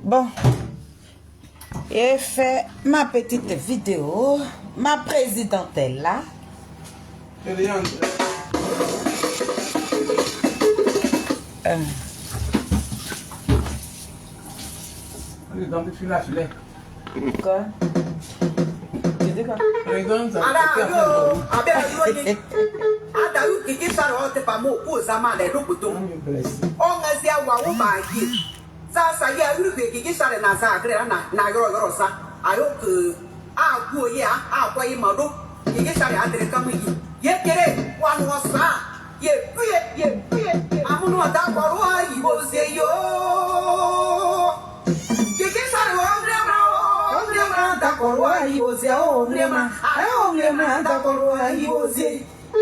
Bon, j'ai fait ma petite vidéo. Ma présidente est là. Quoi? Tu dis quoi? Sasa ya yuru kiki sare na sa kre na yoro sa ayo ke a ku ya a kwa yi madu kiki sare adre kamu ye kere wan wasa ye amunu ada kwaro ayi bo se yo kiki sare omre ma da kwaro ayi bo se omre ma da kwaro ayi bo se yo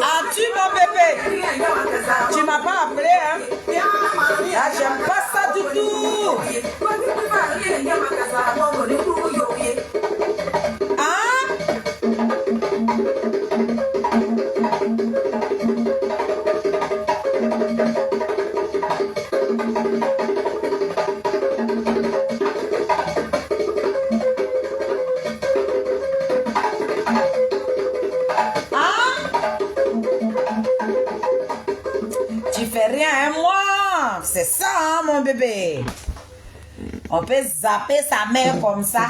Ah, tu mon bébé, tu m'as pas appelé, hein? Ah, j'aime pas ça du tout. Ah? Tu fais rien, hein, moi? C'est ça, hein, mon bébé? On peut zapper sa mère comme ça.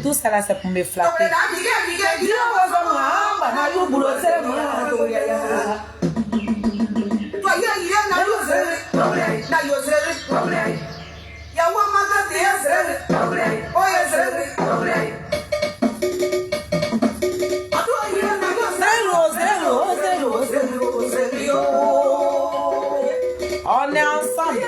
Tout ça là, c'est pour me flatter. On est ensemble.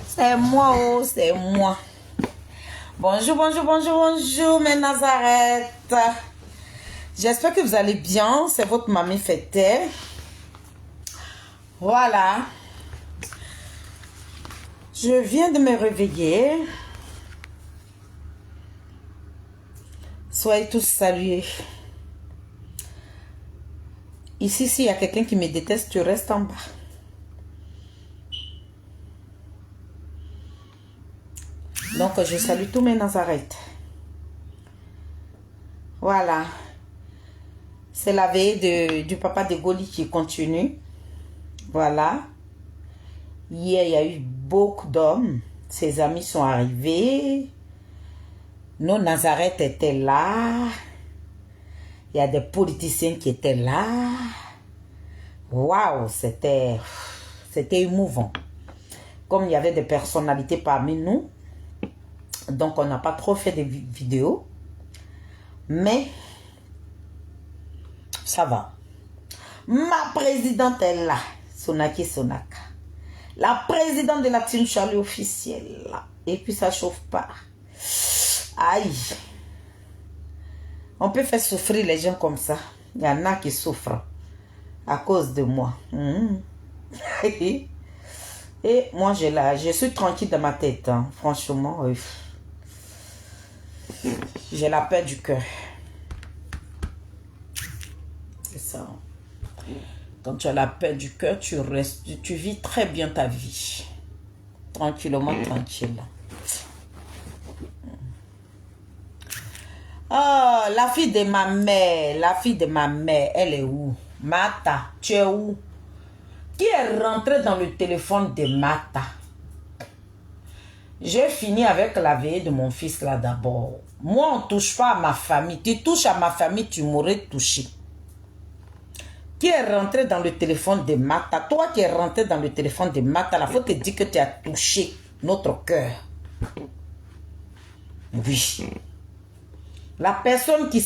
C'est moi, oh, c'est moi. Bonjour, bonjour, bonjour, bonjour, mes Nazarettes. J'espère que vous allez bien. C'est votre mamie Fêtée. Voilà. Je viens de me réveiller. Soyez tous salués. Ici, s'il y a quelqu'un qui me déteste, tu restes en bas. Donc, je salue tous mes Nazarettes. Voilà. C'est la veille du papa de Goli qui continue. Voilà. Hier, il y a eu beaucoup d'hommes. Ses amis sont arrivés. Nos Nazarettes étaient là. Il y a des politiciens qui étaient là. Waouh, c'était émouvant. Comme il y avait des personnalités parmi nous, donc on n'a pas trop fait de vidéos. Mais ça va. Ma présidente est là. Sonaki Sonaka. La présidente de la Team Charlie officielle. Et puis ça chauffe pas. Aïe. On peut faire souffrir les gens comme ça. Il y en a qui souffrent à cause de moi. Et moi, je suis tranquille dans ma tête. Hein. Franchement, j'ai la paix du cœur. C'est ça. Quand tu as la paix du cœur, tu vis très bien ta vie. Tranquillement, tranquille. Oh, la fille de ma mère, elle est où? Mata, tu es où? Qui est rentré dans le téléphone de Mata? J'ai fini avec la veille de mon fils là d'abord. Moi, on ne touche pas à ma famille. Tu touches à ma famille, tu m'aurais touché. Qui est rentré dans le téléphone de Mata? Toi qui es rentré dans le téléphone de Mata, il faut te dire que tu as touché notre cœur. Oui. La personne qui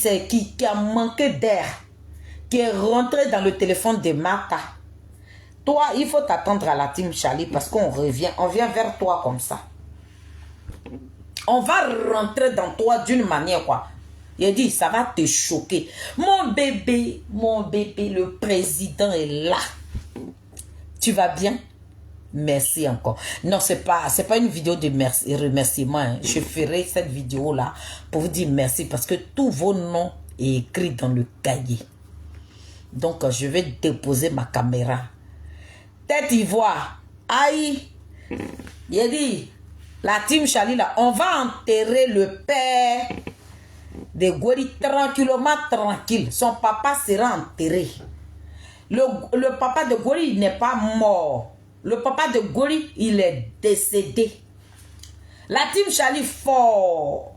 a manqué d'air, qui est rentrée dans le téléphone de Mata. Toi, il faut t'attendre à la team Charlie parce qu'on vient vers toi comme ça. On va rentrer dans toi d'une manière quoi. Il dit, ça va te choquer. Mon bébé, le président est là. Tu vas bien? Merci encore. Non, c'est pas une vidéo de remerciement. Hein. Je ferai cette vidéo-là pour vous dire merci parce que tous vos noms sont écrits dans le cahier. Donc, je vais déposer ma caméra. Tête ivoire. Aïe. Il a dit, la team Charlie là, on va enterrer le père de Gori tranquillement, tranquille. Son papa sera enterré. Le papa de Gori n'est pas mort. Le papa de Gori, il est décédé. La team Charlie fort.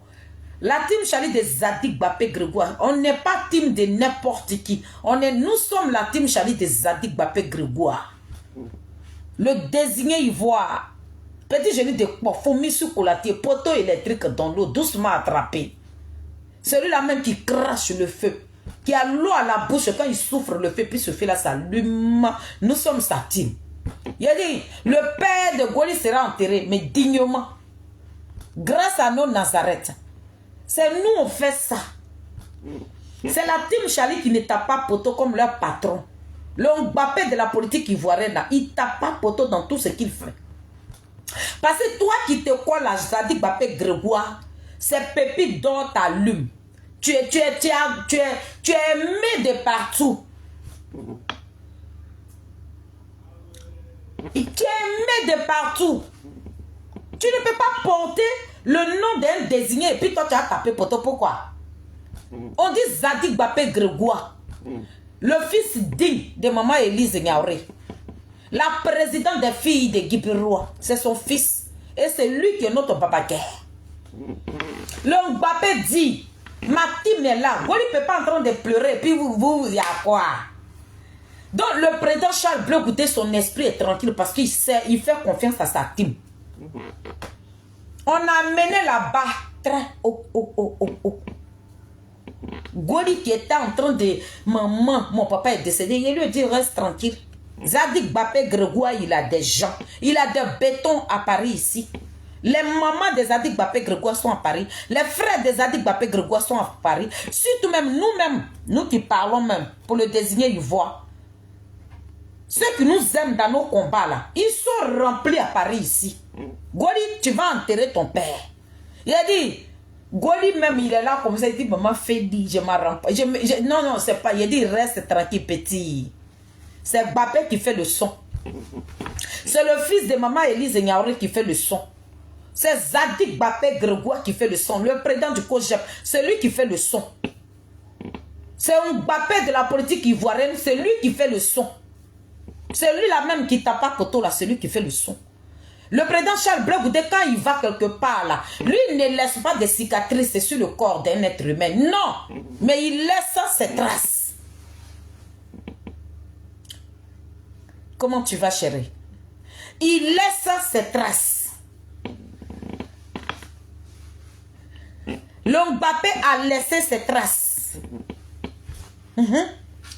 La team Charlie de Zadig Bapé Grégoire. On n'est pas team de n'importe qui. Nous sommes la team Charlie de Zadig Bapé Grégoire. Le désigné ivoire. Petit génie de quoi? Fourmi sur colatier, poteau électrique dans l'eau, doucement attrapé. Celui-là même qui crache le feu, qui a l'eau à la bouche quand il souffre le feu, puis ce feu-là s'allume. Nous sommes sa team. Il a dit, le père de Goli sera enterré, mais dignement. Grâce à nos Nazareth. C'est nous, on fait ça. C'est la team Charlie qui ne tape pas poteau comme leur patron. Le Mbappé de la politique ivoirienne, il tape pas poteau dans tout ce qu'il fait. Parce que toi qui te crois la Zadig Bapé Grégoire, ces pépites d'or t'allument. Tu es aimé de partout. Tu es aimé de partout. Tu ne peux pas porter le nom d'un désigné et puis toi tu as tapé poteau. Pourquoi? On dit Zadig Bapé Grégoire, le fils digne de maman Élise Niaouré. La présidente des filles de Guibiroua, c'est son fils. Et c'est lui qui est notre babaguer. Le Mbappé dit, ma team est là. Vous ne pouvez pas en train de pleurer. Puis il y a quoi? Donc le président Charles Bleu, écoutez, son esprit est tranquille parce qu'il sait, il fait confiance à sa team. On a mené là-bas très haut. Goli qui était en train de... Maman, mon papa est décédé. Il lui dit, reste tranquille. Zadig Bapé Grégoire, il a des gens. Il a des bétons à Paris ici. Les mamans de Zadig Bapé Grégoire sont à Paris. Les frères de Zadig Bapé Grégoire sont à Paris. Surtout même nous-mêmes, nous qui parlons même pour le désigner ivoire. Ceux qui nous aiment dans nos combats là, ils sont remplis à Paris ici. Goli, tu vas enterrer ton père. Il a dit, Goli même il est là comme ça, il dit, maman fais dit, je m'en rends pas. Non, c'est pas, il a dit, reste tranquille petit. C'est Bapé qui fait le son. C'est le fils de maman Élise Niaouré qui fait le son. C'est Zadig Bapé Grégoire qui fait le son. Le président du COJEP, c'est lui qui fait le son. C'est un Bapé de la politique ivoirienne, c'est lui qui fait le son. C'est lui là même qui tape pas poteau là, c'est lui qui fait le son. Le président Charles Bleu, quand il va quelque part là, lui il ne laisse pas de cicatrices sur le corps d'un être humain. Non, mais il laisse ses traces. Comment tu vas, chérie? Il laisse ses traces. Le Mbappé a laissé ses traces.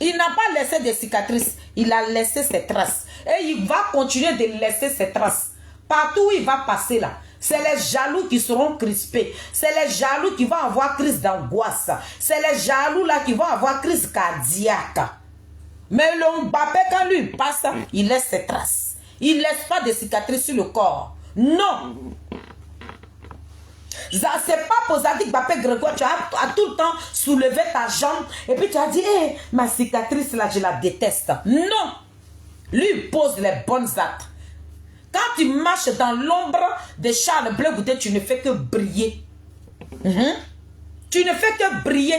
Il n'a pas laissé de cicatrices. Il a laissé ses traces. Et il va continuer de laisser ses traces. Partout où il va passer là. C'est les jaloux qui seront crispés. C'est les jaloux qui vont avoir crise d'angoisse. C'est les jaloux là qui vont avoir crise cardiaque. Mais le Mbappé, quand lui passe, il laisse ses traces. Il ne laisse pas de cicatrices sur le corps. Non. C'est pas pour Zadig Bapé Grégoire, tu as tout le temps soulevé ta jambe et puis tu as dit, hey, ma cicatrice là, je la déteste. Non. Lui, il pose les bonnes actes. Quand tu marches dans l'ombre de Charles Bleu, tu ne fais que briller. Tu ne fais que briller.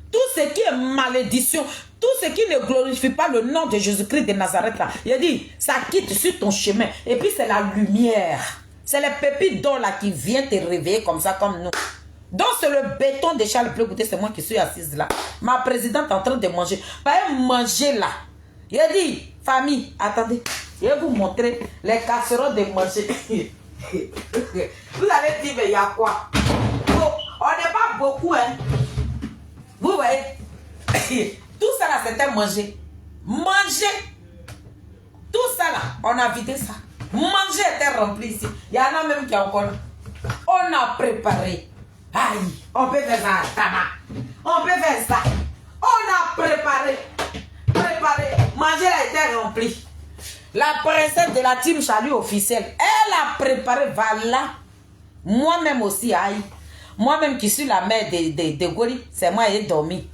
Tout ce qui est malédiction, tout ce qui ne glorifie pas le nom de Jésus-Christ de Nazareth, là, il a dit, ça quitte sur ton chemin. Et puis c'est la lumière. C'est les pépites d'or là qui viennent te réveiller comme ça, comme nous. Donc c'est le béton de Charles Bleu. Écoutez, c'est moi qui suis assise là. Ma présidente est en train de manger. Pas manger là. Il a dit, famille, attendez, je vais vous montrer les casseroles de manger. Vous allez dire, mais il y a quoi? Bon, on n'est pas beaucoup, hein. Vous voyez, tout ça là, c'était manger. Manger. Tout ça là, on a vidé ça. Manger était rempli ici. Il y en a même qui ont encore. On a préparé. Aïe, on peut faire ça, tabac. On peut faire ça. On a préparé. Manger a été rempli. La princesse de la team Chalut officielle, elle a préparé, voilà. Moi-même aussi, aïe. Moi-même qui suis la mère de Goli, c'est moi qui ai dormi.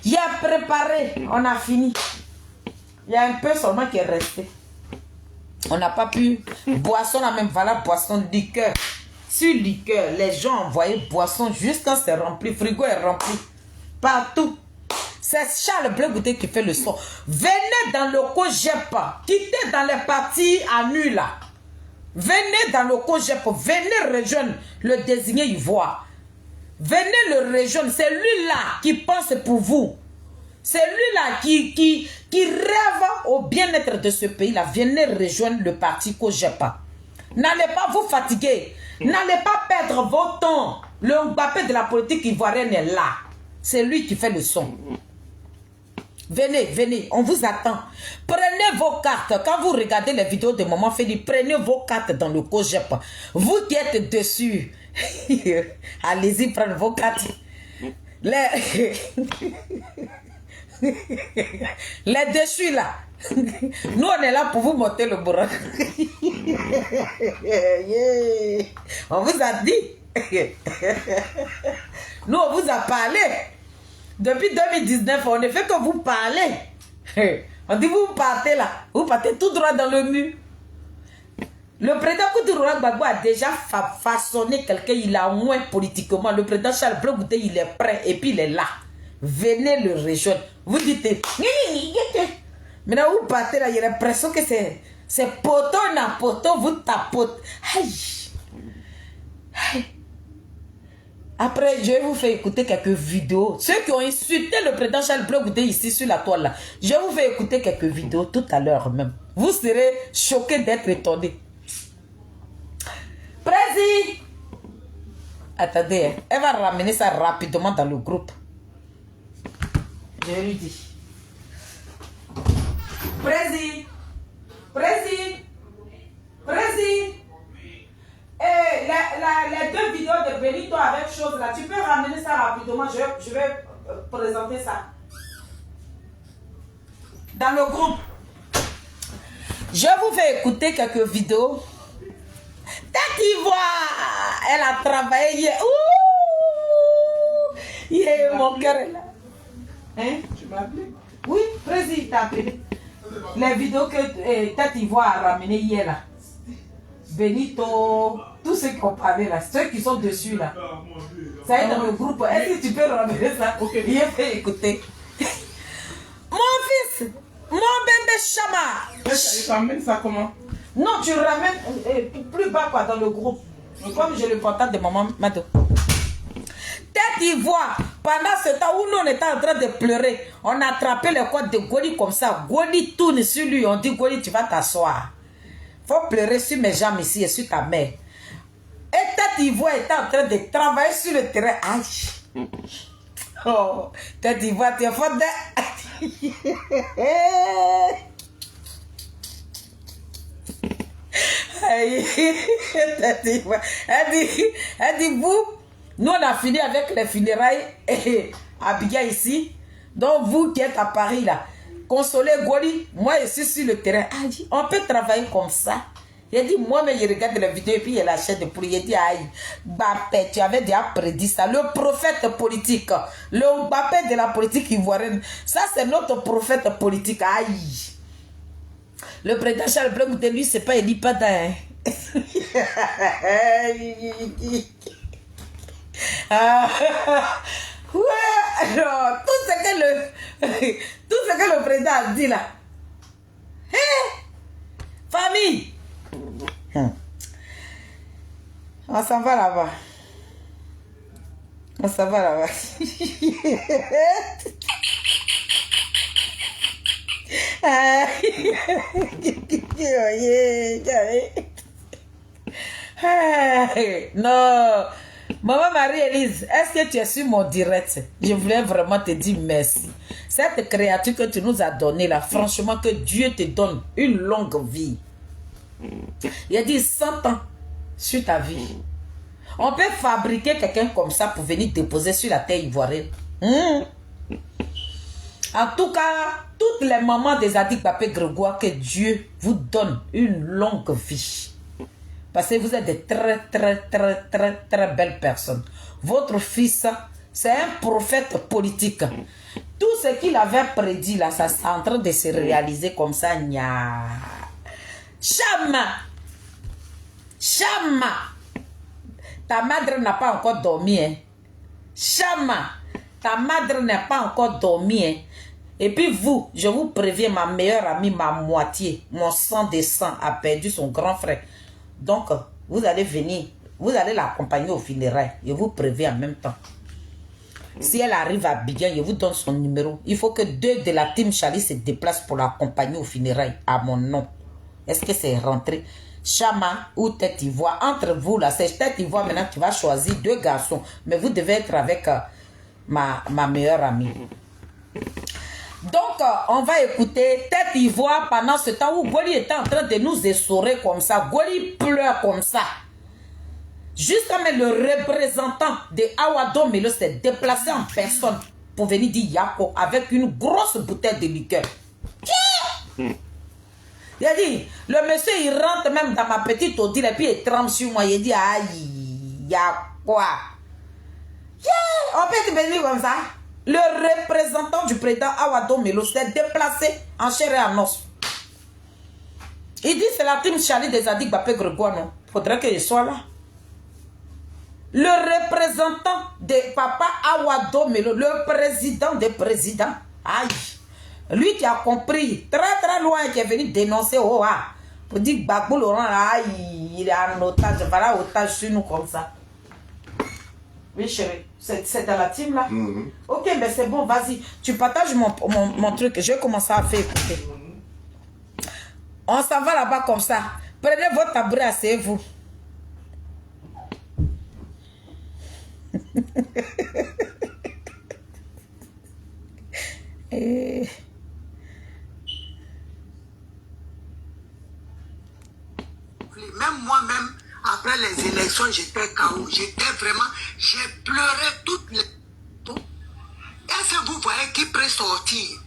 Il a préparé, on a fini. Il y a un peu seulement qui est resté. On n'a pas pu. Boisson, la même, voilà, boisson, liqueur. Sur liqueur, les gens envoyaient boisson juste quand c'est rempli. Frigo est rempli. Partout. C'est Charles Bleu Goûté qui fait le son. Venez dans le Cogepa. Quittez dans les parties à nu là. Venez dans le Cogepa. Venez rejoindre le désigné Ivoire. Venez le rejoindre. C'est lui-là qui pense pour vous. C'est lui-là qui rêve au bien-être de ce pays-là. Venez rejoindre le parti Cogepa. N'allez pas vous fatiguer. N'allez pas perdre votre temps. Le Mbappé de la politique ivoirienne est là. C'est lui qui fait le son. Venez, venez, on vous attend. Prenez vos cartes. Quand vous regardez les vidéos de Maman Feli, prenez vos cartes dans le Cogep. Vous qui êtes dessus, allez-y prendre vos cartes. Les dessus là. Nous on est là pour vous monter le bourrin. On vous a dit. Nous on vous a parlé. Depuis 2019, on ne fait que vous parler. On dit vous partez là. Vous partez tout droit dans le mur. Le président Koutoura Gbagbo a déjà façonné quelqu'un. Il a moins politiquement. Le président Charles Bleu Goûté, il est prêt. Et puis il est là. Venez le rejoindre. Vous dites. Maintenant vous partez là. Il y a l'impression que c'est poteau na poteau. Vous tapotez. Aïe. Aïe. Après, je vais vous faire écouter quelques vidéos. Ceux qui ont insulté le président Charles Bleu Goûté ici sur la toile là. Je vais vous faire écouter quelques vidéos tout à l'heure même. Vous serez choqués d'être étonnés. Président. Attendez, elle va ramener ça rapidement dans le groupe. Je lui dis. Président. Président. Président. Et les deux vidéos de Benito avec chose là, tu peux ramener ça rapidement, je vais présenter ça. Dans le groupe. Je vous fais écouter quelques vidéos. Tête Ivoire, elle a travaillé hier. Ouh, yeah, mon cœur est là. Hein? Tu m'as appelé? Oui, président t'a appelé. Les vidéos que Tête Ivoire a ramenées hier là. Benito, tous ceux qui ont parlé là, ceux qui sont dessus là. Ça est dans le groupe. Est-ce que tu peux ramener ça? Okay. Il a fait écouter. Mon fils, mon bébé Chama. Tu ramènes ça comment? Non, tu ramènes plus bas quoi dans le groupe. Okay. Comme j'ai le portable de maman Mado. Tête Ivoire, pendant ce temps où nous on était en train de pleurer, on a attrapé le corps de Goli comme ça. Goli tourne sur lui, on dit Goli tu vas t'asseoir. Faut pleurer sur mes jambes ici et sur ta mère. Et Tête Ivoire était en train de travailler sur le terrain. Aïe. Oh, Tête Ivoire, tu es fort de... Aïe. Tête Ivoire. Elle dit, vous, nous on a fini avec les funérailles et Abigail ici. Donc vous qui êtes à Paris là, consoler Goli, moi je suis sur le terrain. Ah, dit, on peut travailler comme ça. Il a dit, moi, mais je regarde la vidéo et puis il a la chaîne de poulet. Il a dit, aïe, Mbappé, tu avais déjà prédit ça. Le prophète politique, le Mbappé de la politique ivoirienne, ça c'est notre prophète politique. Aïe. Le président Charles Bleu Goûté, lui, c'est pas Eli Pada. Ah, ouais, alors, tout ce que le président a dit là. Famille. On s'en va là-bas. On s'en va là-bas. Non. Maman Marie-Élise, est-ce que tu es sur mon direct? Je voulais vraiment te dire merci. Cette créature que tu nous as donnée là, franchement, que Dieu te donne une longue vie. Il a dit 100 ans sur ta vie. On peut fabriquer quelqu'un comme ça pour venir déposer sur la terre ivoirienne. En tout cas, toutes les mamans des Adik Papé Grégoire, que Dieu vous donne une longue vie. Parce que vous êtes de très belles personnes. Votre fils, c'est un prophète politique. Tout ce qu'il avait prédit là, ça c'est en train de se réaliser comme ça. Chama! Chama! Ta madre n'a pas encore dormi. Hein? Chama! Ta madre n'a pas encore dormi. Hein? Et puis vous, je vous préviens, ma meilleure amie, ma moitié, mon sang de sang a perdu son grand frère. Donc, vous allez venir, vous allez l'accompagner au funérailles. Je vous préviens en même temps. Si elle arrive à Abidjan, je vous donne son numéro. Il faut que 2 de la team Charlie se déplacent pour l'accompagner au funérailles à mon nom. Est-ce que c'est rentré? Chama ou Tête Ivoire, entre vous là, c'est Tête Ivoire maintenant, tu vas choisir 2 garçons. Mais vous devez être avec ma meilleure amie. Donc, on va écouter Tête Ivoire pendant ce temps où Goli était en train de nous essorer comme ça. Goli pleure comme ça. Jusqu'à même le représentant de Awa Domelo s'est déplacé en personne pour venir dire Yako avec une grosse bouteille de liqueur. Il a dit, le monsieur il rentre même dans ma petite odile et puis il trempe sur moi. Il dit, aïe, y'a quoi? On peut te venir comme ça. Le représentant du président Awado Melo s'est déplacé en chair et en os. Il dit c'est la team Charlie des Adik Bapé Grégoire, non? Faudrait qu'il soit là. Le représentant de papa Awado Melo, le président des présidents. Aïe. Lui qui a compris très loin, qui est venu dénoncer OA. Pour dire que Gbagbo Laurent, aïe, il est en otage. Voilà, otage sur nous comme ça. Oui, chérie. C'est dans la team là? Ok, mais c'est bon, vas-y. Tu partages mon truc. Je vais commencer à faire écouter. On s'en va là-bas comme ça. Prenez votre tabouret, asseyez-vous. Même moi-même, après les élections, j'étais KO. J'étais vraiment... J'ai pleuré toutes les... Est-ce que vous voyez qui peut sortir?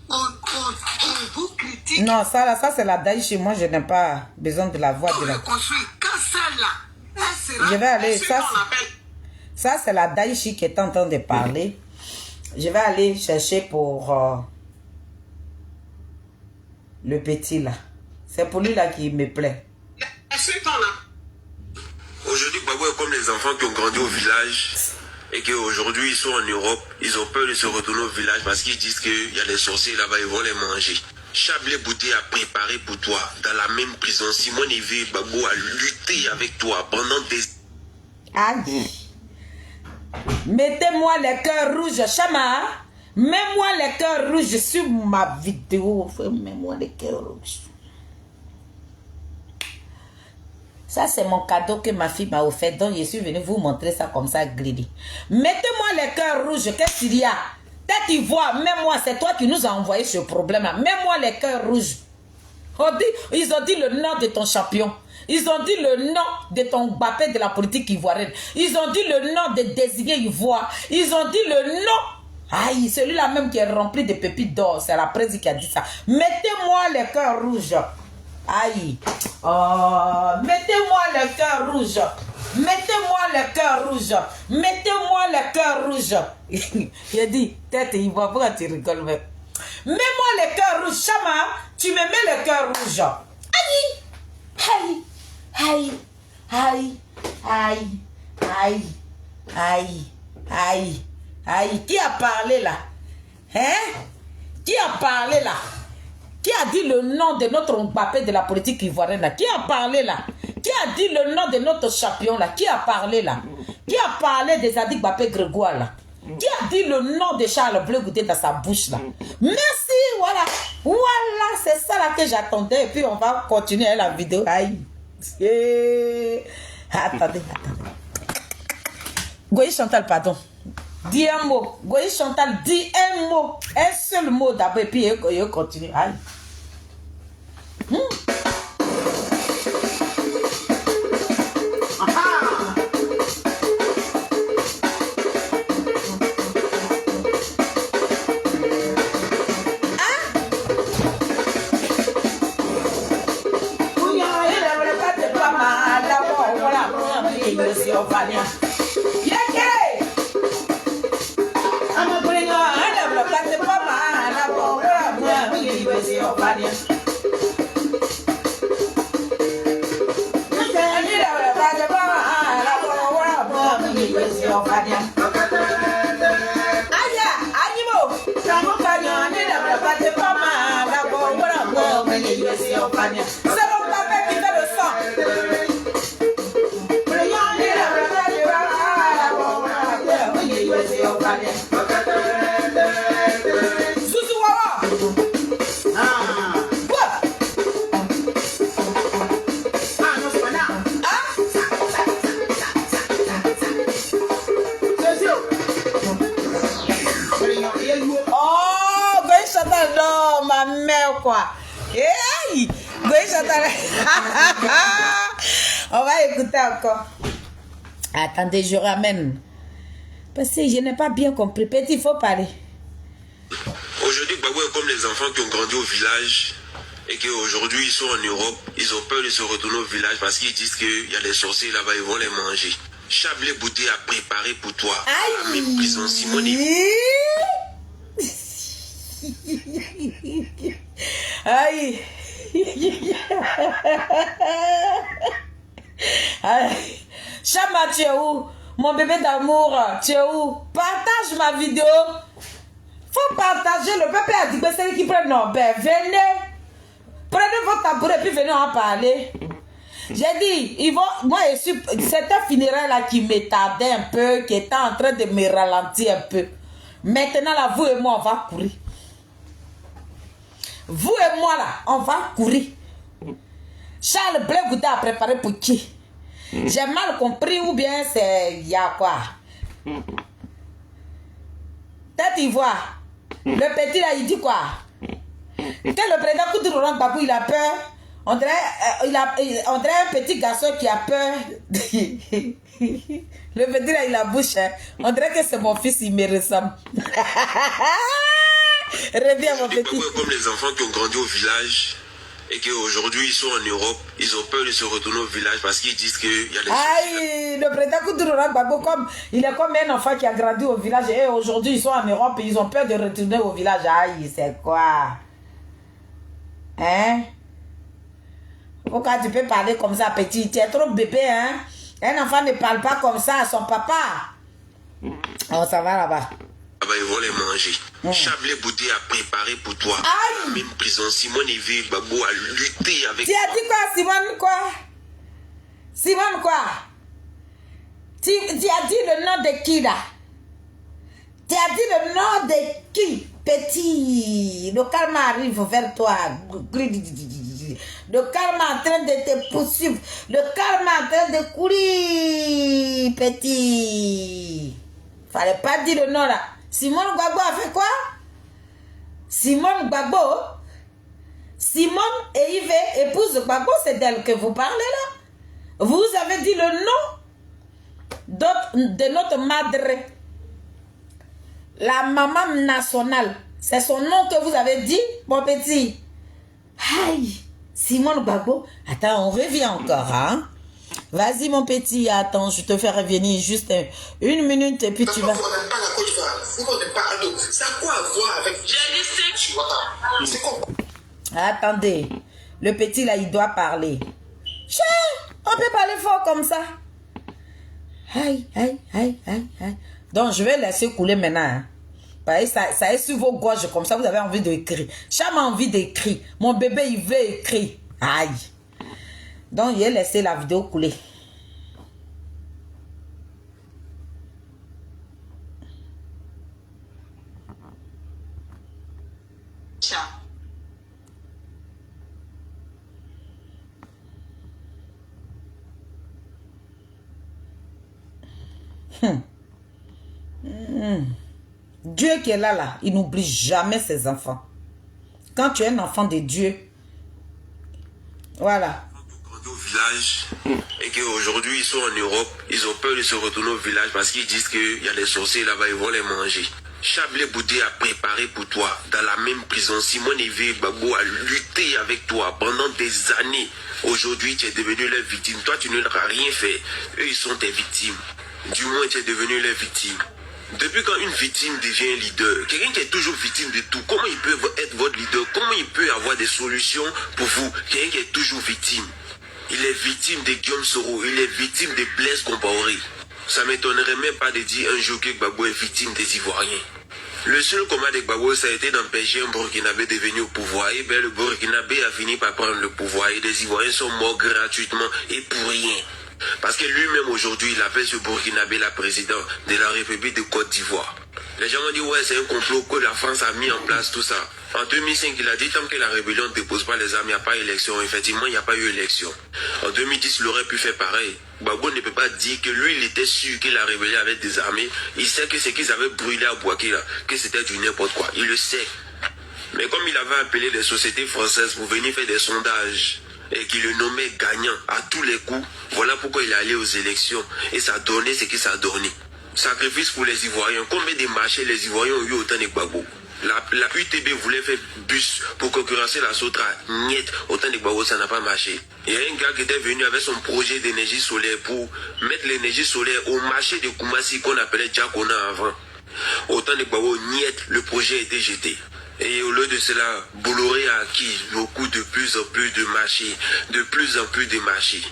On vous critique. Non, ça c'est la Daïchi. Moi, je n'ai pas besoin de la voix de la... Quand celle-là, elle sera... Je vais aller... Ça c'est la Daïchi qui est en train de parler. Je vais aller chercher pour... le petit là. C'est pour lui là qui me plaît. Aujourd'hui, Gbagbo est comme les enfants qui ont grandi au village et qu'aujourd'hui ils sont en Europe. Ils ont peur de se retourner au village parce qu'ils disent qu'il y a des sorciers là-bas, ils vont les manger. Chablé Bouté a préparé pour toi dans la même prison. Simon Evé Gbagbo a lutté avec toi pendant des... Aïe. Mettez-moi les cœurs rouges, Chama. Mets-moi les cœurs rouges sur ma vidéo. Mets-moi les cœurs rouges. Ça, c'est mon cadeau que ma fille m'a offert. Donc, je suis venue vous montrer ça comme ça, Glidi. Mettez-moi les cœurs rouges. Qu'est-ce qu'il y a? Tête Ivoire, mets-moi. C'est toi qui nous as envoyé ce problème-là. Mets-moi les cœurs rouges. Ils ont dit le nom de ton champion. Ils ont dit le nom de ton Mbappé de la politique ivoirienne. Ils ont dit le nom de Désiré Ivoire. Ils ont dit le nom. Aïe, celui-là même qui est rempli de pépites d'or. C'est la presse qui a dit ça. Mettez-moi les cœurs rouges. Aïe. Oh, mettez-moi le cœur rouge. Mettez-moi le cœur rouge. Mettez-moi le cœur rouge. Il a dit, tête, il va voir, tu rigoles même. Mets-moi le cœur rouge, Chama. Tu me mets le cœur rouge. Aïe. Aïe. Aïe. Aïe. Aïe. Aïe, aïe, aïe, aïe. Qui a parlé là? Hein? Qui a parlé là? Qui a dit le nom de notre Mbappé de la politique ivoirienne là? Qui a parlé là? Qui a dit le nom de notre champion là? Qui a parlé là? Qui a parlé des Zadig Mbappé Grégoire là? Qui a dit le nom de Charles Bleu Goudé dans sa bouche là? Merci, voilà. Voilà, c'est ça là que j'attendais. Et puis on va continuer la vidéo. Aïe. Attendez. Goyi Chantal, pardon. Dis un mot. Goyi Chantal, dis un mot. Un seul mot d'abord. Et puis il continue. Aïe. C'est mon papa qui fait le sang. Oh, Goyi Chantal, non, ma mère quoi. Hey, Goyi Chantal. On va écouter encore. Attendez, je ramène. Parce que je n'ai pas bien compris. Petit, il faut parler. Aujourd'hui, Gbagbo est comme les enfants qui ont grandi au village et qu'aujourd'hui ils sont en Europe. Ils ont peur de se retourner au village parce qu'ils disent qu'il y a des sorciers là-bas, ils vont les manger. Chablé Bouté a préparé pour toi la même prison Simone. Aïe. Aïe. Chama, tu es où? Mon bébé d'amour, tu es où? Partage ma vidéo. Faut partager. Le peuple a dit que c'est qui prend nos pères. Venez. Prenez votre tabouret et puis venez en parler. J'ai dit, ils vont, moi je suis, c'était un funérail là qui m'étardait un peu, qui était en train de me ralentir un peu. Maintenant là, vous et moi, on va courir. Vous et moi là, on va courir. Charles Bleu Goudé a préparé pour qui? J'ai mal compris ou bien c'est, il y a quoi? Tête ivoire. Le petit là, il dit quoi? Que le président Koudouro Gbagbo, il a peur. On dirait un petit garçon qui a peur. Le petit là, il a bouche. Hein. On dirait que c'est mon fils, il me ressemble. Reviens mon petit. Comme les enfants qui ont grandi au village et qu'aujourd'hui ils sont en Europe, ils ont peur de se retourner au village parce qu'ils disent qu'il y a des... Aïe, le président Koudouro Gbagbo, il est comme un enfant qui a grandi au village et aujourd'hui ils sont en Europe et ils ont peur de retourner au village. Aïe, c'est quoi? Hein? Pourquoi tu peux parler comme ça, petit? Tu es trop bébé, hein? Un enfant ne parle pas comme ça à son papa. Oh, ça va là-bas. Là-bas, ils vont les manger. Chablé Bouté a préparé pour toi la même prison. Simone Gbagbo a lutté avec... Tu as dit quoi, Simone, quoi? Simone, quoi? Tu as dit le nom de qui, là? Tu as dit le nom de qui? Petit, le karma arrive vers toi. Le karma est en train de te poursuivre. Le karma est en train de courir. Petit. Fallait pas dire le nom là. Simone Gbagbo a fait quoi? Simone Gbagbo. Simone et Yves, épouse Gbagbo, c'est d'elle que vous parlez là. Vous avez dit le nom de notre madre. La maman nationale. C'est son nom que vous avez dit, mon petit. Aïe, Simone Gbagbo. Attends, on revient encore, hein. Vas-y, mon petit, attends, je te fais revenir juste une minute et puis tu vas... Ça a quoi à voir avec... C'est quoi? Attendez, le petit là, il doit parler. Chien, on peut parler fort comme ça. Aïe, aïe, aïe, aïe, aïe. Donc, je vais laisser couler maintenant. Hein. Ça est sur vos gorges, comme ça, vous avez envie d'écrire. Cham a envie d'écrire. Mon bébé, il veut écrire. Aïe. Donc, il a laissé la vidéo couler. Dieu qui est là, il n'oublie jamais ses enfants. Quand tu es un enfant de Dieu, voilà. Au village et qu'aujourd'hui ils sont en Europe, ils ont peur de se retourner au village parce qu'ils disent qu'il y a des sorciers là-bas, ils vont les manger. Chablé Boudé a préparé pour toi dans la même prison. Simon Evé Gbagbo a lutté avec toi pendant des années. Aujourd'hui, tu es devenu leur victime. Toi, tu ne leur as rien fait. Eux, ils sont tes victimes. Du moins, tu es devenu leur victime. Depuis quand une victime devient un leader, quelqu'un qui est toujours victime de tout, comment il peut être votre leader? Comment il peut avoir des solutions pour vous? Quelqu'un qui est toujours victime. Il est victime de Guillaume Soro, il est victime de Blaise Compaoré. Ça ne m'étonnerait même pas de dire un jour que Gbagbo est victime des Ivoiriens. Le seul combat de Gbagbo, ça a été d'empêcher un Burkinabé de venir au pouvoir. Et bien le Burkinabé a fini par prendre le pouvoir. Et les Ivoiriens sont morts gratuitement et pour rien. Parce que lui-même aujourd'hui, il appelle ce Burkinabé la présidente de la République de Côte d'Ivoire. Les gens ont dit, ouais, c'est un complot que la France a mis en place, tout ça. En 2005, il a dit, tant que la rébellion ne dépose pas les armes, il n'y a pas élection. Effectivement, il n'y a pas eu élection. En 2010, il aurait pu faire pareil. Gbagbo ne peut pas dire que lui, il était sûr que la rébellion avait désarmé. Il sait que ce qu'ils avaient brûlé à Bouaké, là, que c'était du n'importe quoi. Il le sait. Mais comme il avait appelé les sociétés françaises pour venir faire des sondages, et qu'il le nommait gagnant à tous les coups, voilà pourquoi il est allé aux élections. Et ça a donné ce que ça a donné. Sacrifice pour les Ivoiriens. Combien de marchés les Ivoiriens ont eu autant de Gbagbo? La UTB voulait faire bus pour concurrencer la Sotra. Niet, autant de Gbagbo, ça n'a pas marché. Il y a un gars qui était venu avec son projet d'énergie solaire pour mettre l'énergie solaire au marché de Koumassi qu'on appelait Djakona avant. Autant de Gbagbo, niet, le projet a été jeté. Et au lieu de cela, Bolloré a acquis beaucoup de plus en plus de marchés, de plus en plus de marchés.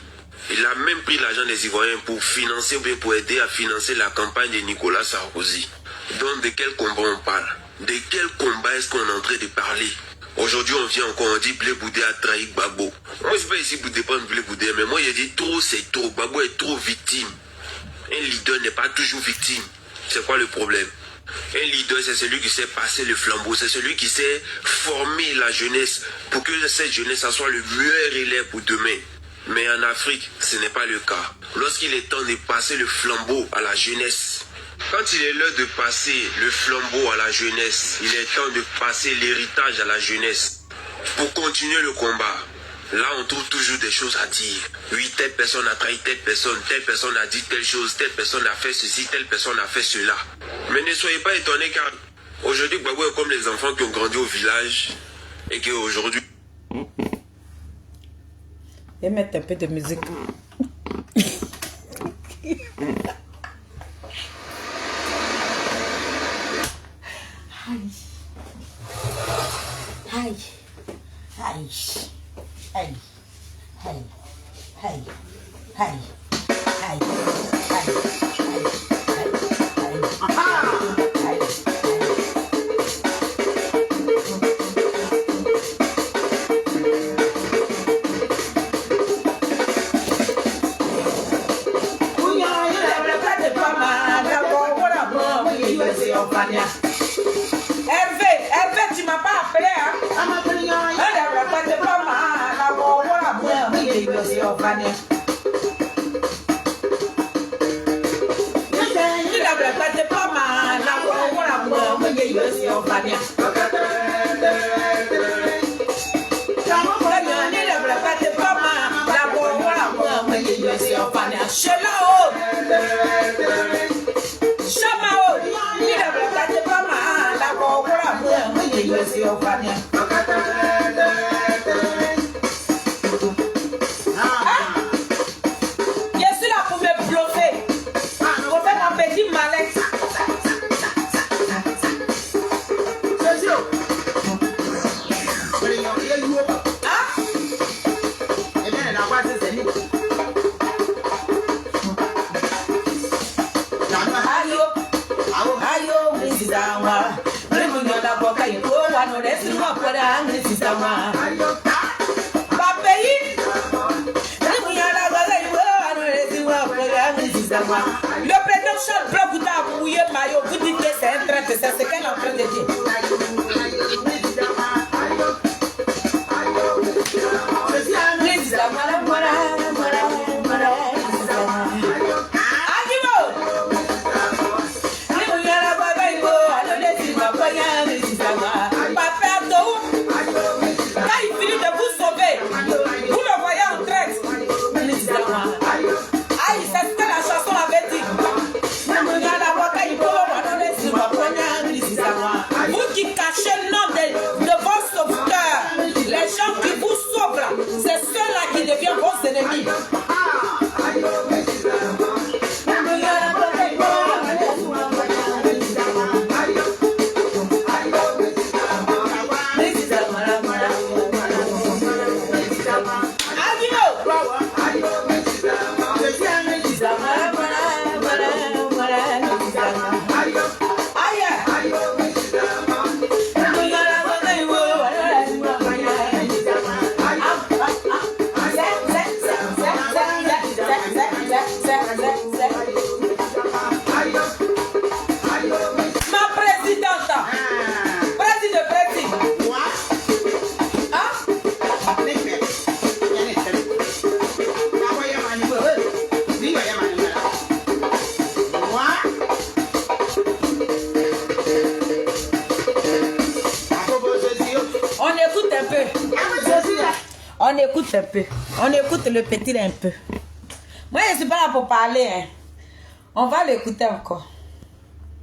Il a même pris l'argent des Ivoiriens pour financer, ou bien pour aider à financer la campagne de Nicolas Sarkozy. Donc de quel combat on parle? De quel combat est-ce qu'on est en train de parler? Aujourd'hui on vient encore, on dit Blé Boudé a trahi Gbagbo. Moi c'est pas ici pour dépendre de Blé Boudé, mais moi j'ai dit trop c'est trop, Gbagbo est trop victime. Un leader n'est pas toujours victime. C'est quoi le problème? Un leader, c'est celui qui sait passer le flambeau, c'est celui qui sait former la jeunesse pour que cette jeunesse soit le meilleur élève pour demain. Mais en Afrique, ce n'est pas le cas. Lorsqu'il est temps de passer le flambeau à la jeunesse, quand il est l'heure de passer le flambeau à la jeunesse, il est temps de passer l'héritage à la jeunesse pour continuer le combat. Là, on trouve toujours des choses à dire. Oui, telle personne a trahi telle personne a dit telle chose, telle personne a fait ceci, telle personne a fait cela. Mais ne soyez pas étonnés car aujourd'hui, Gbagbo est comme les enfants qui ont grandi au village et qu'aujourd'hui... Et mettre un peu de musique. Aïe. Aïe. Aïe. Aïe. Aïe. Aïe. Aïe. Hervé, tu m'as pas appelé, hein? Je suis là pour me bluffer. Pour faire un petit malin. Le président Charles Blanc vous a mouillé maillot, vous dites que c'est un train, c'est ce qu'elle est en train de dire. Quand il finit de vous sauver, vous le voyez en traite. Aïe, c'est ce que la chanson avait dit. Vous qui cachez le nom de vos sauveteurs, les gens qui vous sauvent, c'est ceux-là qui deviennent vos ennemis. On écoute un peu. On écoute le petit un peu. Moi, je ne suis pas là pour parler. Hein. On va l'écouter encore.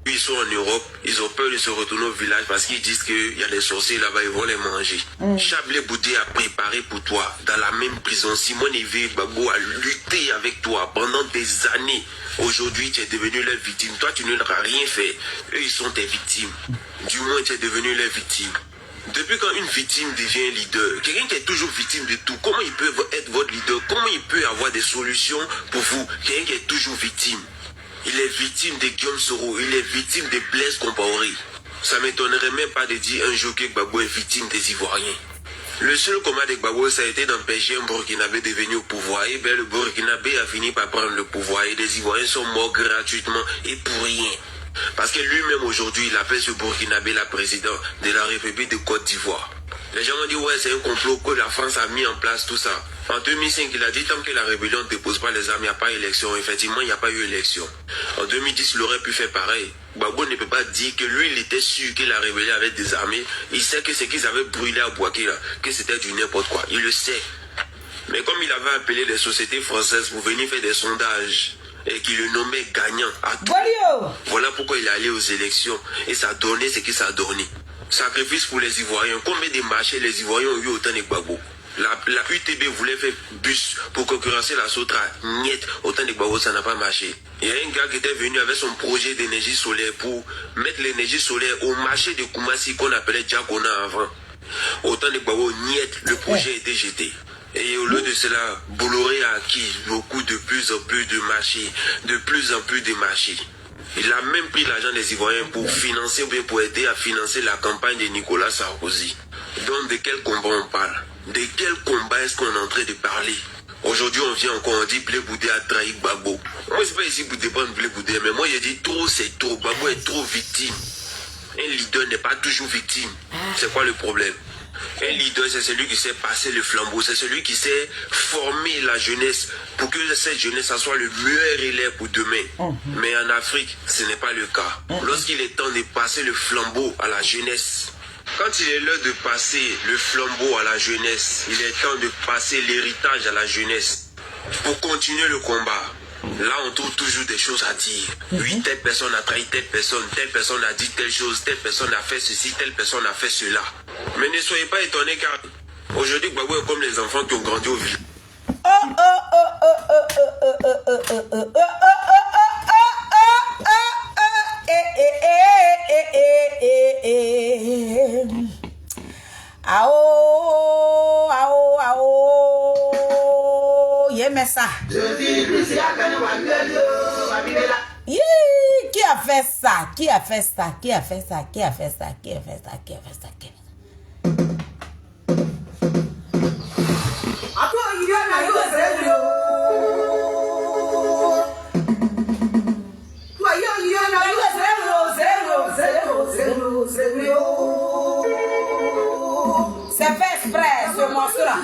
Ils sont en Europe, ils ont peur de se retourner au village parce qu'ils disent qu'il y a des sorciers là-bas, ils vont les manger. Chablé Boudé a préparé pour toi, dans la même prison. Simone Eve Gbagbo a lutté avec toi pendant des années. Aujourd'hui, tu es devenu leur victime. Toi, tu ne leur as rien fait. Eux, ils sont tes victimes. Du moins, tu es devenu leur victime. Depuis quand une victime devient leader, quelqu'un qui est toujours victime de tout, comment il peut être votre leader? Comment il peut avoir des solutions pour vous? Quelqu'un qui est toujours victime. Il est victime de Guillaume Soro, il est victime de Blaise Compaoré. Ça ne m'étonnerait même pas de dire un jour que Gbagbo est victime des Ivoiriens. Le seul combat de Gbagbo, ça a été d'empêcher un Burkinabé de venir au pouvoir. Et bien le Burkinabé a fini par prendre le pouvoir et les Ivoiriens sont morts gratuitement et pour rien. Parce que lui-même aujourd'hui, il appelle ce Burkinabé la présidente de la République de Côte d'Ivoire. Les gens ont dit, ouais, c'est un complot que la France a mis en place, tout ça. En 2005, il a dit, tant que la rébellion ne dépose pas les armes, il n'y a pas élection. Effectivement, il n'y a pas eu élection. En 2010, il aurait pu faire pareil. Gbagbo ne peut pas dire que lui, il était sûr que la rébellion avait désarmé. Il sait que ce qu'ils avaient brûlé à Bouaké, là, que c'était du n'importe quoi. Il le sait. Mais comme il avait appelé les sociétés françaises pour venir faire des sondages, et qu'il le nommait gagnant à tout. Voilà pourquoi il est allé aux élections. Et ça a donné ce que ça a donné. Sacrifice pour les Ivoiriens. Combien de marchés les Ivoiriens ont eu autant de Gbagbo? La UTB voulait faire bus pour concurrencer la Sotra. Niet, autant de Gbagbo, ça n'a pas marché. Il y a un gars qui était venu avec son projet d'énergie solaire pour mettre l'énergie solaire au marché de Koumassi qu'on appelait Djakona avant. Autant de Gbagbo, niet, le projet a été jeté. Et au lieu de cela, Bolloré a acquis beaucoup de plus en plus de marchés, de plus en plus de marchés. Il a même pris l'argent des Ivoiriens pour financer ou bien pour aider à financer la campagne de Nicolas Sarkozy. Donc de quel combat on parle? De quel combat est-ce qu'on est en train de parler? Aujourd'hui on vient encore, on dit Blé Boudé a trahi Gbagbo. Moi c'est pas ici pour défendre Blé Boudé, mais moi j'ai dit trop c'est trop, Gbagbo est trop victime. Un leader n'est pas toujours victime. C'est quoi le problème? Un leader, c'est celui qui sait passer le flambeau, c'est celui qui sait former la jeunesse pour que cette jeunesse soit le meilleur élève pour demain. Mais en Afrique, ce n'est pas le cas. Lorsqu'il est temps de passer le flambeau à la jeunesse, quand il est l'heure de passer le flambeau à la jeunesse, il est temps de passer l'héritage à la jeunesse pour continuer le combat. Là, on trouve toujours des choses à dire. Oui, telle personne a trahi telle personne a dit telle chose, telle personne a fait ceci, telle personne a fait cela. Mais ne soyez pas étonnés car aujourd'hui, Gbagbo est comme les enfants qui ont grandi au village. Ça. Qui a fait ça? Qui a fait ça? Qui a fait ça? Qui a fait ça? Qui a fait ça? Qui a fait ça? C'est fait exprès, ce morceau-là.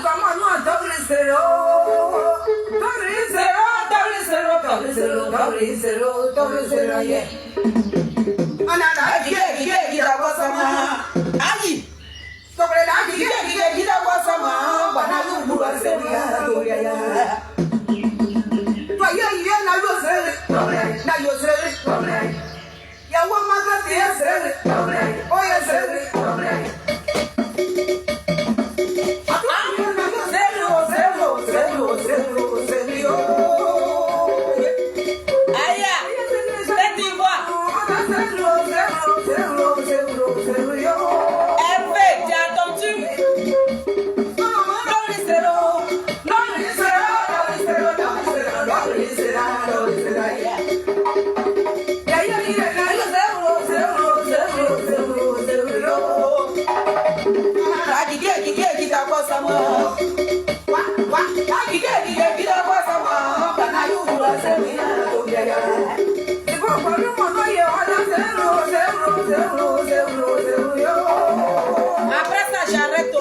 Après ça, j'arrête.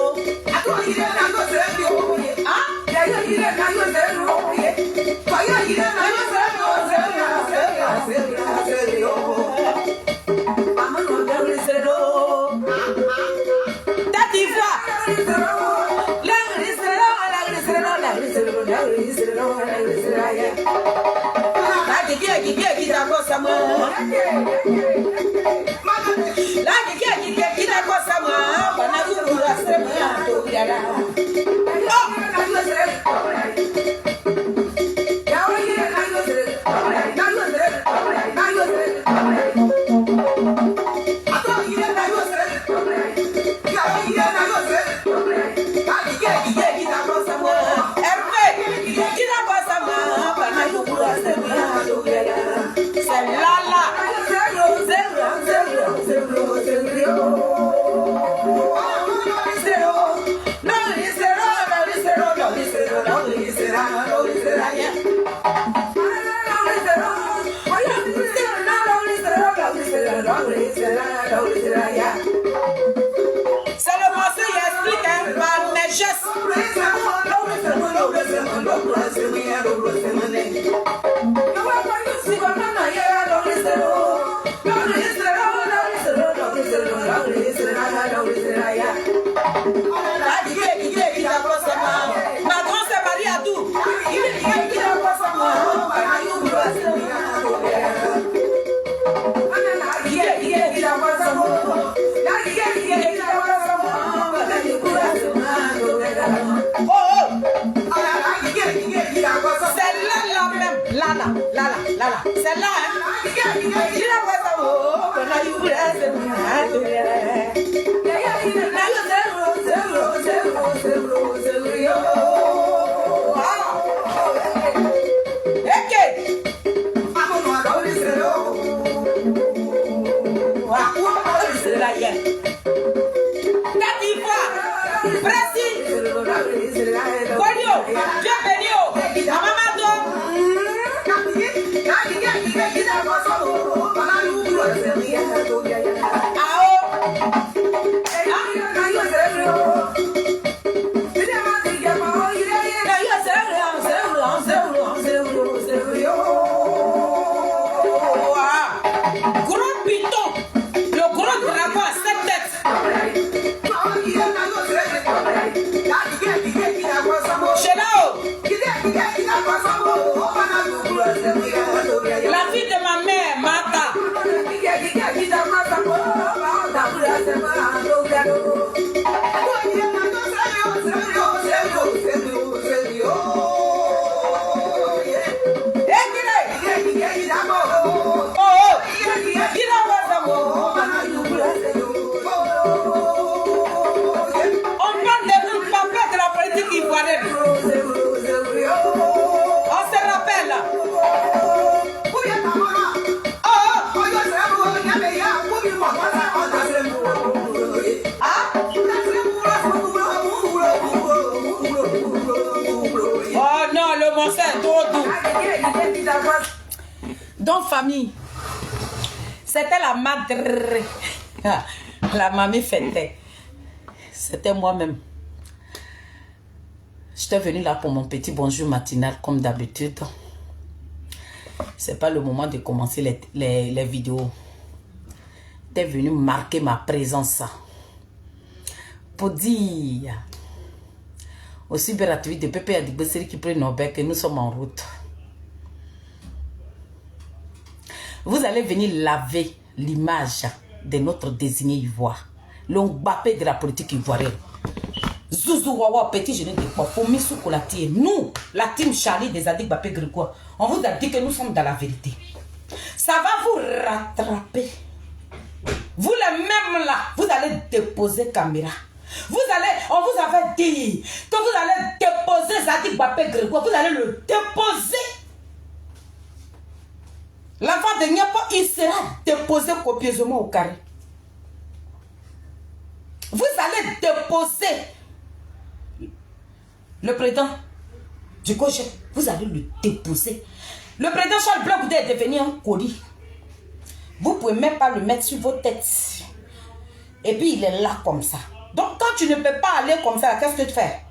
C'est le morceau qui explique par mes gestes. Ma grande c'est Marie Adou. Lala, c'est là, hein? Il a pas ça, la fille de ma mère, Mata. On parle de papa de la politique ivoirienne. On se rappelle. famille. C'était la madre. La mamie fêtait. C'était moi-même. J'étais venue là pour mon petit bonjour matinal comme d'habitude. C'est pas le moment de commencer les vidéos. J'étais venue marquer ma présence. Pour dire au cyberactivité de Pépé Adigbesseri qui prennent nos becs et nous sommes en route. Vous allez venir laver l'image de notre désigné ivoire. L'Ongbapé de la politique ivoirienne. Zouzou Wawa, petit jeune de quoi. Fomissou Kolati. Nous, la team Charlie des Adigbapé Grégoire, on vous a dit que nous sommes dans la vérité. Ça va vous rattraper. Vous les mêmes là, vous allez déposer caméra. On vous avait dit que vous allez déposer Adigbapé Grégoire. Vous allez le déposer. L'enfant de Niapo, il sera déposé copieusement au carré. Vous allez déposer le président du Gauche. Vous allez le déposer. Le président Charles Blé Goudé est devenu un colis. Vous ne pouvez même pas le mettre sur vos têtes. Et puis il est là comme ça. Donc quand tu ne peux pas aller comme ça, qu'est-ce que tu fais?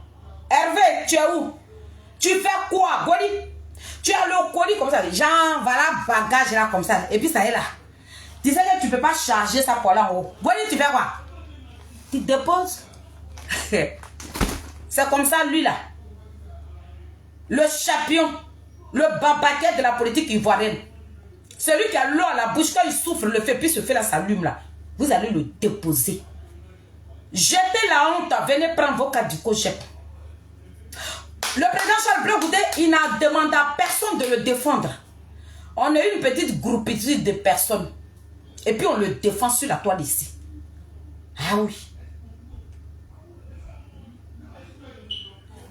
Hervé, tu es où? Tu fais quoi, Goli? Tu as le colis comme ça, genre, voilà, bagage là comme ça. Et puis ça est là. Tu sais que tu ne peux pas charger ça pour là en haut. Goli, tu fais quoi? Tu déposes. C'est comme ça, lui là. Le champion, le babaquet de la politique ivoirienne. Celui qui a l'eau à la bouche, quand il souffle, le fait, puis ce fait là, s'allume là. Vous allez le déposer. Jetez la honte, venez prendre vos cas du COJEP. Le président Charles Blé Goudé, il n'a demandé à personne de le défendre. On a une petite groupitude de personnes. Et puis on le défend sur la toile ici. Ah oui.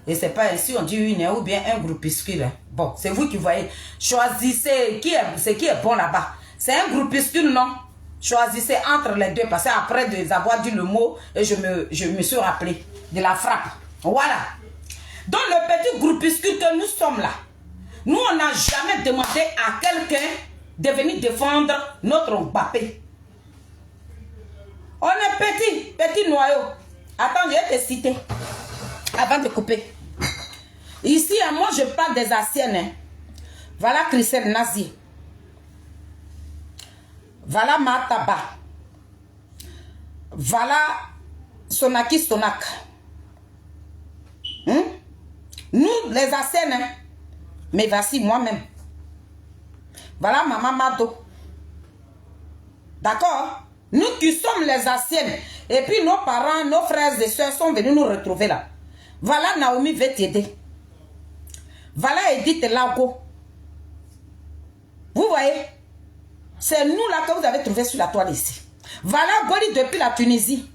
Et c'est pas ainsi, on dit une ou bien un groupuscule. Bon, c'est vous qui voyez. Choisissez qui est bon là-bas. C'est un groupuscule, non? Choisissez entre les deux. Parce qu'après de avoir dit le mot, et je me suis rappelé de la frappe. Voilà. Dans le petit groupuscule que nous sommes là, nous, on n'a jamais demandé à quelqu'un de venir défendre notre Mbappé. On est petit noyau. Attends, je vais te citer avant de couper. Ici, moi, je parle des anciennes. Hein. Voilà Christelle Nazi. Voilà Mataba. Voilà Sonaki Sonak. Nous, les anciennes, hein? Mais voici moi-même. Voilà Maman Mado. D'accord? Nous qui sommes les anciennes. Et puis nos parents, nos frères et soeurs sont venus nous retrouver là. Voilà Naomi veut t'aider. Voilà Edith Lago. Vous voyez? C'est nous là que vous avez trouvé sur la toile ici. Voilà Goli depuis la Tunisie.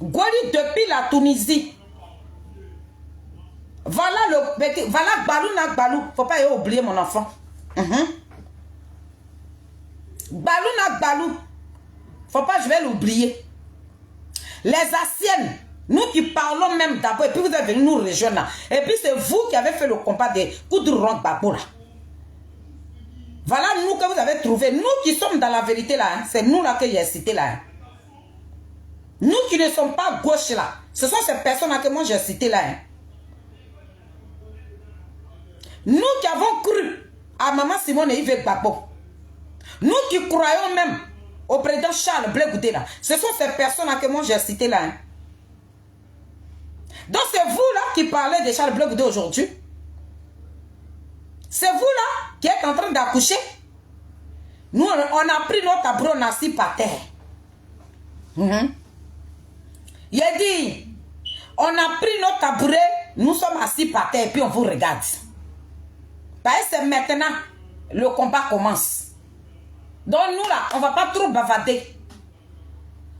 Goli depuis la Tunisie. Voilà le petit. Voilà Balou Nagbalou. Faut pas oublier mon enfant. Balou Nagbalou. Faut pas, je vais l'oublier. Les anciennes. Nous qui parlons même d'abord. Et puis vous êtes venus nous rejoindre. Et puis c'est vous qui avez fait le combat de Koudouron Baboura. Voilà nous que vous avez trouvé. Nous qui sommes dans la vérité là. Hein. C'est nous là que j'ai cité là. Hein. Nous qui ne sommes pas gauche là. Ce sont ces personnes là que moi j'ai cité là. Hein. Nous qui avons cru à Maman Simone et Yves Gbagbo. Nous qui croyons même au président Charles Blé Goudé là. Ce sont ces personnes là que moi j'ai cité là. Hein. Donc c'est vous là qui parlez de Charles Blé Goudé aujourd'hui. C'est vous là qui êtes en train d'accoucher. Nous, on a pris notre tabouret, on a assis par terre. Il a dit, on a pris notre tabouret, nous sommes assis par terre et puis on vous regarde. Parce que c'est maintenant, le combat commence. Donc nous là, on ne va pas trop bavarder.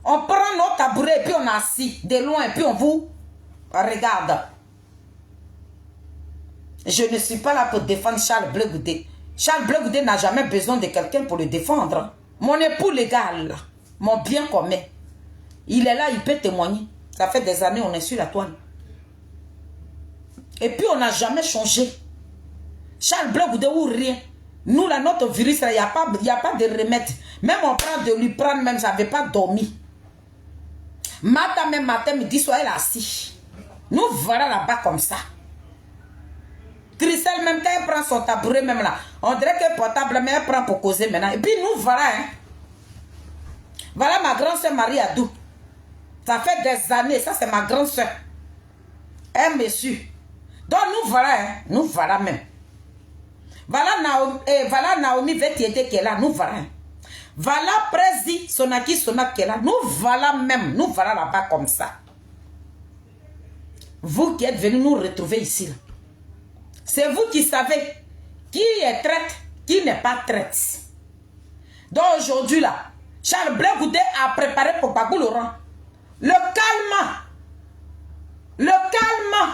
On prend notre tabouret et puis on est assis de loin et puis on vous regarde. Je ne suis pas là pour défendre Charles Blé Goudé. Charles Blé Goudé n'a jamais besoin de quelqu'un pour le défendre. Mon époux légal, mon bien commun, il est là, il peut témoigner. Ça fait des années, on est sur la toile. Et puis, on n'a jamais changé. Charles Blé Goudé ou rien. Nous, là, notre virus, il n'y a pas de remède. Même on prend de lui prendre, même, ça n'avait pas dormi. Matin, même matin, midi, soir, elle est assise. Nous voilà là-bas comme ça. Christelle, même quand elle prend son tabouret, même là, on dirait qu'elle est portable, mais elle prend pour causer maintenant. Et puis nous voilà, hein. Voilà ma grande soeur Marie Adou. Ça fait des années, ça c'est ma grande soeur. Elle me suit. Donc nous voilà, hein. Nous voilà même. Voilà Naomi Vetiete qui est là, nous voilà. Hein. Voilà Prési Sonaki Sonak qui est là, nous voilà même. Nous voilà là-bas comme ça. Vous qui êtes venus nous retrouver ici. C'est vous qui savez qui est traite, qui n'est pas traite. Donc aujourd'hui là, Charles Blé Goudé a préparé pour Babou Laurent. Le calme. Le calme.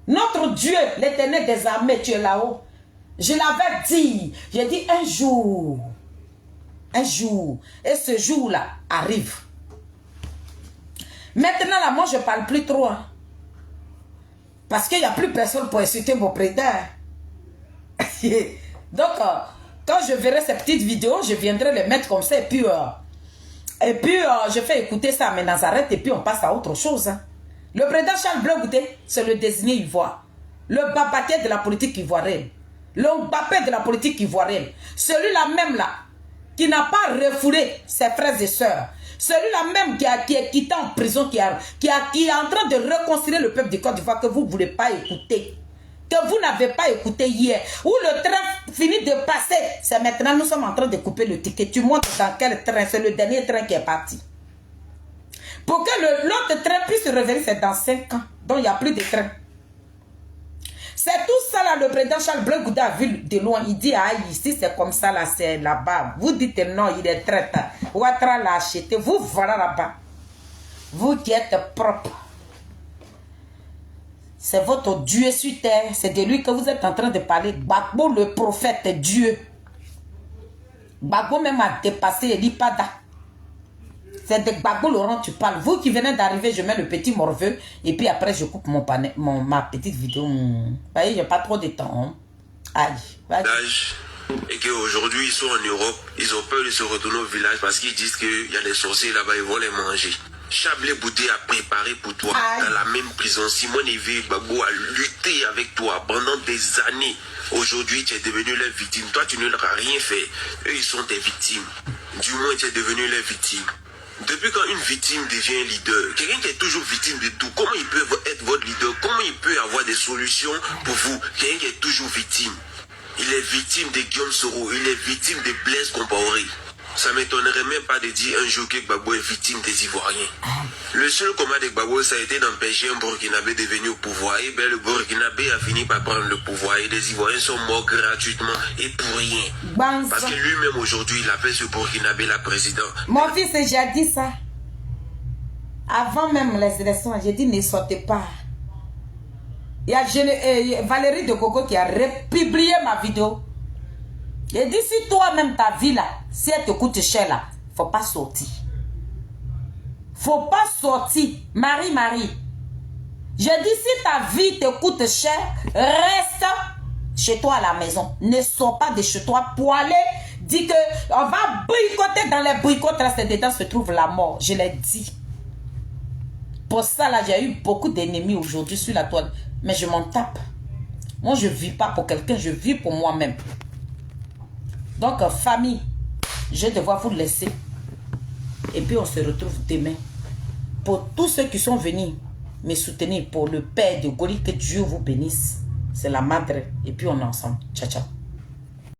Notre Dieu, l'éternel des armées, tu es là-haut. Je l'avais dit. J'ai dit un jour. Un jour. Et ce jour-là arrive. Maintenant là, moi je ne parle plus trop. Hein. Parce qu'il n'y a plus personne pour insulter mon président. Donc, quand je verrai ces petites vidéos, je viendrai les mettre comme ça. Et puis je fais écouter ça à mes Nazareth. Et puis, on passe à autre chose. Hein. Le président Charles Blé Goudé, c'est le désigné ivoire. Le babatier de la politique ivoirienne. Le Mbappé de la politique ivoirienne. Celui-là même là, qui n'a pas refoulé ses frères et sœurs. Celui-là même qui est quitté en prison, qui est en train de réconcilier le peuple du Côte d'Ivoire que vous ne voulez pas écouter. Que vous n'avez pas écouté hier. Où le train finit de passer. C'est maintenant, nous sommes en train de couper le ticket. Tu montres dans quel train. C'est le dernier train qui est parti. Pour que l'autre train puisse revenir, c'est dans 5 ans. Donc il n'y a plus de train. C'est tout ça là, le président Charles Blé Goudé a vu de loin. Il dit, ah, ici c'est comme ça là, c'est là-bas. Vous dites non, il est traite. Ouattara l'a acheté. Vous voilà là-bas. Vous qui êtes propre. C'est votre Dieu sur terre. C'est de lui que vous êtes en train de parler. Gbagbo le prophète Dieu. Gbagbo même a dépassé Elipada. C'est de Gbagbo Laurent tu parles. Vous qui venez d'arriver, je mets le petit morveux. Et puis après, je coupe ma petite vidéo. Vous voyez, j'ai pas trop de temps. Aïe. Et qu'aujourd'hui, ils sont en Europe. Ils ont peur de se retourner au village parce qu'ils disent qu'il y a des sorciers là-bas, ils vont les manger. Charles Blé Goudé a préparé pour toi dans la même prison. Simone Veil Gbagbo a lutté avec toi pendant des années. Aujourd'hui, tu es devenu leur victime. Toi, tu ne leur as rien fait. Eux, ils sont tes victimes. Du moins, tu es devenu leur victime. Depuis quand une victime devient leader, quelqu'un qui est toujours victime de tout, comment il peut être votre leader? Comment il peut avoir des solutions pour vous? Quelqu'un qui est toujours victime. Il est victime de Guillaume Soro, il est victime de Blaise Compaoré. Ça ne m'étonnerait même pas de dire un jour que Gbagbo est victime des Ivoiriens. Le seul combat de Gbagbo, ça a été d'empêcher un Burkinabé de venir au pouvoir. Et bien le Burkinabé a fini par prendre le pouvoir. Et les Ivoiriens sont morts gratuitement et pour rien. Parce que lui-même aujourd'hui, il appelle ce Burkinabé la présidente. Mon fils, j'ai dit ça. Avant même les élections, j'ai dit ne sortez pas. Il y a Valérie de Gogo qui a republié ma vidéo. J'ai dit si toi-même ta vie là, si elle te coûte cher là, faut pas sortir. Faut pas sortir. Marie. J'ai dit si ta vie te coûte cher, reste chez toi à la maison. Ne sors pas de chez toi pour aller dire que on va boycotter dans les boycottes là, c'est dedans se trouve la mort. Je l'ai dit. Pour ça là, j'ai eu beaucoup d'ennemis aujourd'hui sur la toile. Mais je m'en tape. Moi, je ne vis pas pour quelqu'un, je vis pour moi-même. Donc, famille, je vais devoir vous laisser. Et puis, on se retrouve demain. Pour tous ceux qui sont venus me soutenir pour le Père de Goli, que Dieu vous bénisse. C'est la madre. Et puis, on est ensemble. Ciao, ciao.